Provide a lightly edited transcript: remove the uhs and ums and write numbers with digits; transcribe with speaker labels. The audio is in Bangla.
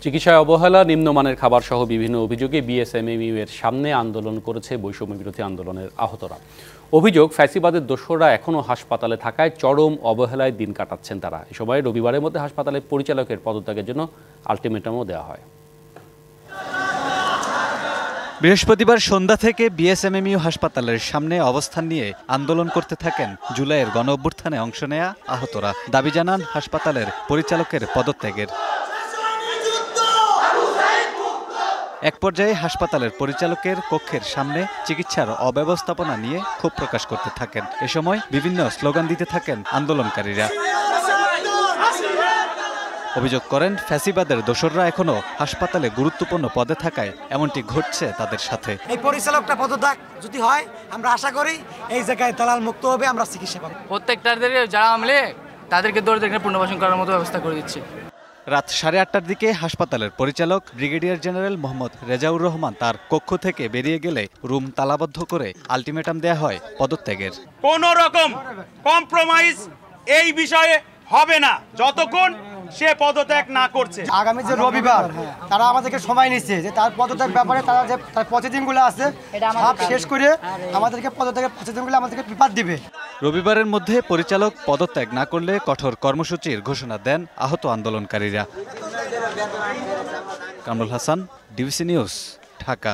Speaker 1: চিকিৎসায় অবহেলা, নিম্নমানের খাবার সহ বিভিন্ন অভিযোগে বিএসএমএমইউ এর সামনে আন্দোলন করেছে বৈষম্য বিরোধী আন্দোলনের আহতরা। অভিযোগ, ফ্যাসিবাদের দোসররা এখনও হাসপাতালে থাকায় চরম অবহেলায় দিন কাটাচ্ছেন তারা। এ সময় রবিবারের মধ্যে হাসপাতালের পরিচালকের পদত্যাগের জন্য আলটিমেটামও দেওয়া হয়।
Speaker 2: বৃহস্পতিবার সন্ধ্যা থেকে বিএসএমএমইউ হাসপাতালের সামনে অবস্থান নিয়ে আন্দোলন করতে থাকেন জুলাইয়ের গণঅভ্যুত্থানে অংশ নেয়া আহতরা। দাবি জানান হাসপাতালের পরিচালকের পদত্যাগের। এক পর্যায়ে হাসপাতালের পরিচালকের কক্ষের সামনে চিকিৎসার অব্যবস্থাপনা নিয়ে ক্ষোভ প্রকাশ করতে থাকেন। এ সময় বিভিন্ন স্লোগান দিতে থাকেন আন্দোলনকারীরা। অভিযোগ করেন, ফ্যাসিবাদের দোসররা এখনো হাসপাতালে গুরুত্বপূর্ণ পদে থাকায় এমনটি ঘটছে তাদের সাথে।
Speaker 3: এই পরিচালকটা পদত্যাগ যদি হয়, আমরা আশা করি এই জায়গায় দালাল মুক্ত হবে, আমরা চিকিৎসা পাবো।
Speaker 4: প্রত্যেকটাদের যারা আমলে তাদেরকে দরিদ্রদের পুনর্বাসন করার মতো ব্যবস্থা করে দিচ্ছে।
Speaker 2: রাত 8:30টার দিকে হাসপাতালের পরিচালক ব্রিগেডিয়ার জেনারেল মোহাম্মদ রেজাউর রহমান তার কক্ষ থেকে বেরিয়ে গেলে রুম তালাবদ্ধ করে আলটিমেটাম দেয়া হয় পদত্যাগের।
Speaker 5: কোনো রকম কম্প্রোমাইজ এই বিষয়ে হবে না যতক্ষণ সে পদত্যাগ না করছে।
Speaker 3: আগামী যে রবিবার তারা আমাদেরকে সময় নিচ্ছে যে তার পদত্যাগ ব্যাপারে তারা যে তার প্রসিডিংগুলো আছে সব শেষ করে আমাদেরকে পদত্যাগের প্রসিডিংগুলো আমাদেরকে পেপার দিবে।
Speaker 2: রবিবারের মধ্যে পরিচালক পদত্যাগ না করলে কঠোর কর্মসূচির ঘোষণা দেন আহত আন্দোলনকারীরা। Kamrul Hasan, DBC news, Dhaka.